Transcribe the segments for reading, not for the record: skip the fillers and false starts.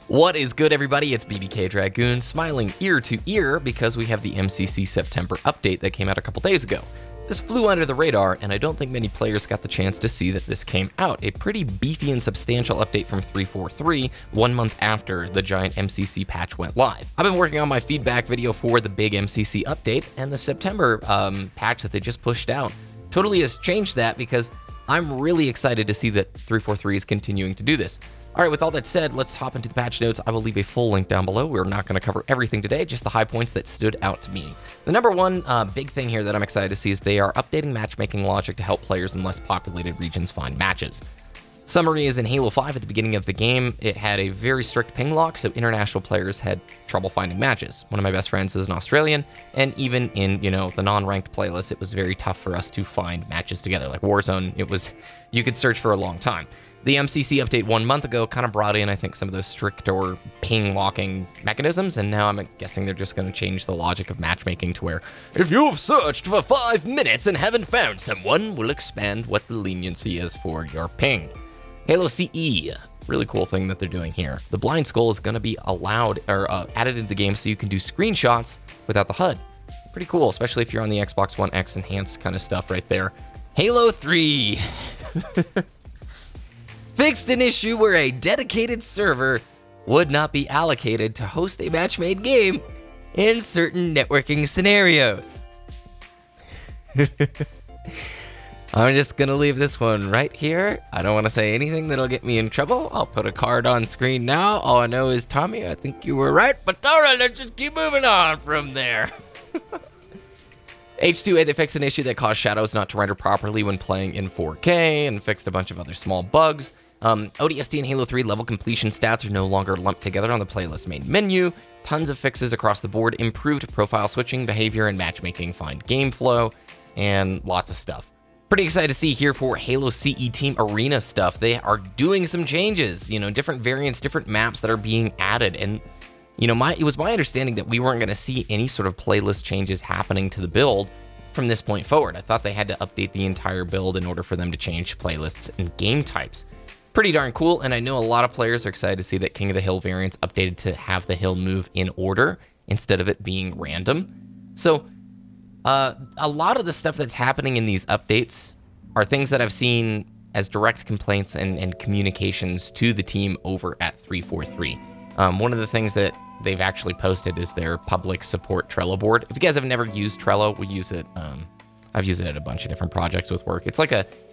What is good, everybody? It's BBK Dragoon, smiling ear to ear because we have the MCC September update that came out a couple days ago. This flew under the radar, and I don't think many players got the chance to see that this came out. A pretty beefy and substantial update from 343, 1 month after the giant MCC patch went live. I've been working on my feedback video for the big MCC update, and the September patch that they just pushed out totally has changed that because I'm really excited to see that 343 is continuing to do this. All right, with all that said, let's hop into the patch notes. I will leave a full link down below. We're not going to cover everything today, just the high points that stood out to me. The number one big thing here that I'm excited to see is they are updating matchmaking logic to help players in less populated regions find matches. Summary is in Halo 5 at the beginning of the game, it had a very strict ping lock, so international players had trouble finding matches. One of my best friends is an Australian, and even in, the non-ranked playlists, it was very tough for us to find matches together. Like Warzone, you could search for a long time. The MCC update 1 month ago kind of brought in, I think, some of those strict or ping locking mechanisms, and now I'm guessing they're just going to change the logic of matchmaking to where if you've searched for 5 minutes and haven't found someone, we'll expand what the leniency is for your ping. Halo CE, really cool thing that they're doing here. The blind skull is going to be allowed or added into the game so you can do screenshots without the HUD. Pretty cool, especially if you're on the Xbox One X enhanced kind of stuff right there. Halo 3 fixed an issue where a dedicated server would not be allocated to host a match-made game in certain networking scenarios. I'm just gonna leave this one right here. I don't want to say anything that'll get me in trouble. I'll put a card on screen now. All I know is, Tommy, I think you were right, but all right, let's just keep moving on from there. H2A, they fixed an issue that caused shadows not to render properly when playing in 4K and fixed a bunch of other small bugs. ODST and Halo 3 level completion stats are no longer lumped together on the playlist main menu. Tons of fixes across the board, improved profile switching, behavior, and matchmaking, find game flow, and lots of stuff. Pretty excited to see here for Halo CE Team Arena stuff. They are doing some changes, different variants, different maps that are being added. And, it was my understanding that we weren't going to see any sort of playlist changes happening to the build from this point forward. I thought they had to update the entire build in order for them to change playlists and game types. Pretty darn cool, and I know a lot of players are excited to see that King of the Hill variants updated to have the hill move in order instead of it being random. So, a lot of the stuff that's happening in these updates are things that I've seen as direct complaints and communications to the team over at 343. One of the things that they've actually posted is their public support Trello board. If you guys have never used Trello, we use it. I've used it at a bunch of different projects with work.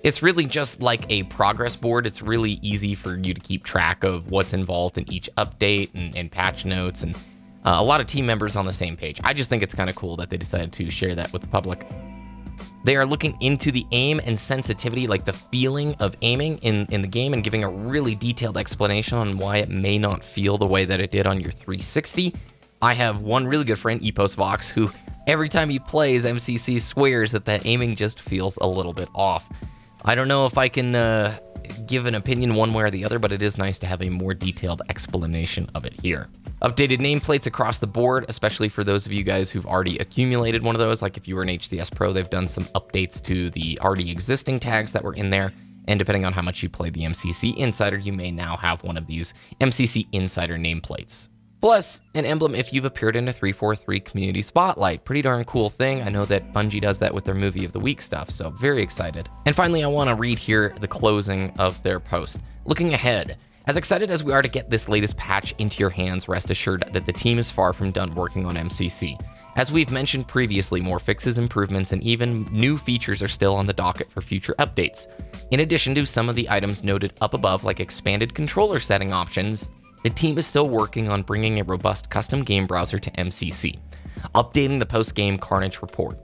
It's really just like a progress board. It's really easy for you to keep track of what's involved in each update and patch notes and a lot of team members on the same page. I just think it's kind of cool that they decided to share that with the public. They are looking into the aim and sensitivity, like the feeling of aiming in the game, and giving a really detailed explanation on why it may not feel the way that it did on your 360. I have one really good friend, EposVox, who every time he plays MCC swears that aiming just feels a little bit off. I don't know if I can give an opinion one way or the other, but it is nice to have a more detailed explanation of it here. Updated nameplates across the board, especially for those of you guys who've already accumulated one of those. Like if you were an HCS Pro, they've done some updates to the already existing tags that were in there. And depending on how much you play the MCC Insider, you may now have one of these MCC Insider nameplates. Plus, an emblem if you've appeared in a 343 Community Spotlight. Pretty darn cool thing. I know that Bungie does that with their Movie of the Week stuff, so very excited. And finally, I want to read here the closing of their post. Looking ahead, as excited as we are to get this latest patch into your hands, rest assured that the team is far from done working on MCC. As we've mentioned previously, more fixes, improvements, and even new features are still on the docket for future updates. In addition to some of the items noted up above, like expanded controller setting options, the team is still working on bringing a robust custom game browser to MCC, updating the post-game Carnage report,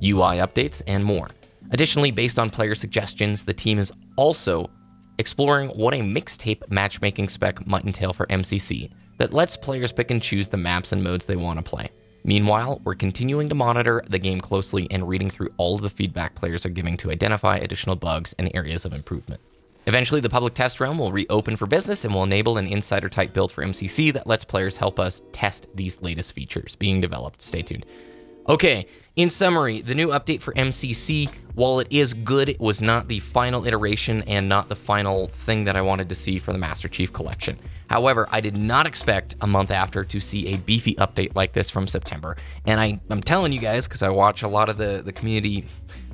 UI updates, and more. Additionally, based on player suggestions, the team is also exploring what a mixtape matchmaking spec might entail for MCC that lets players pick and choose the maps and modes they want to play. Meanwhile, we're continuing to monitor the game closely and reading through all of the feedback players are giving to identify additional bugs and areas of improvement. Eventually, the public test realm will reopen for business and will enable an insider-type build for MCC that lets players help us test these latest features being developed. Stay tuned. Okay, in summary, the new update for MCC, while it is good, it was not the final iteration and not the final thing that I wanted to see for the Master Chief Collection. However, I did not expect a month after to see a beefy update like this from September. And I'm telling you guys, because I watch a lot of the community,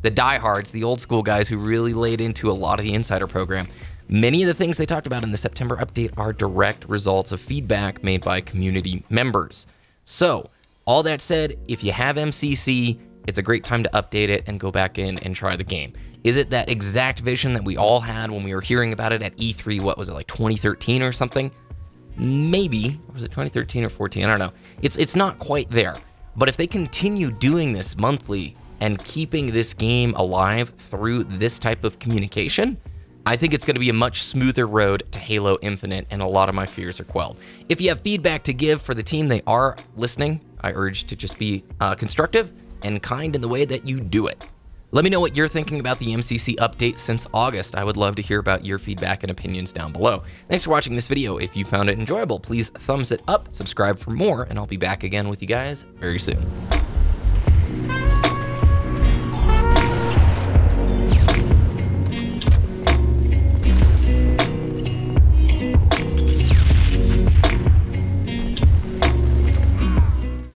the diehards, the old school guys who really laid into a lot of the Insider program, many of the things they talked about in the September update are direct results of feedback made by community members. So, all that said, if you have MCC, it's a great time to update it and go back in and try the game. Is it that exact vision that we all had when we were hearing about it at E3, what was it, like 2013 or something? Maybe. Was it 2013 or 14? I don't know. It's not quite there. But if they continue doing this monthly and keeping this game alive through this type of communication, I think it's going to be a much smoother road to Halo Infinite, and a lot of my fears are quelled. If you have feedback to give for the team, they are listening. I urge to just be constructive and kind in the way that you do it. Let me know what you're thinking about the MCC update since August. I would love to hear about your feedback and opinions down below. Thanks for watching this video. If you found it enjoyable, please thumbs it up, subscribe for more, and I'll be back again with you guys very soon.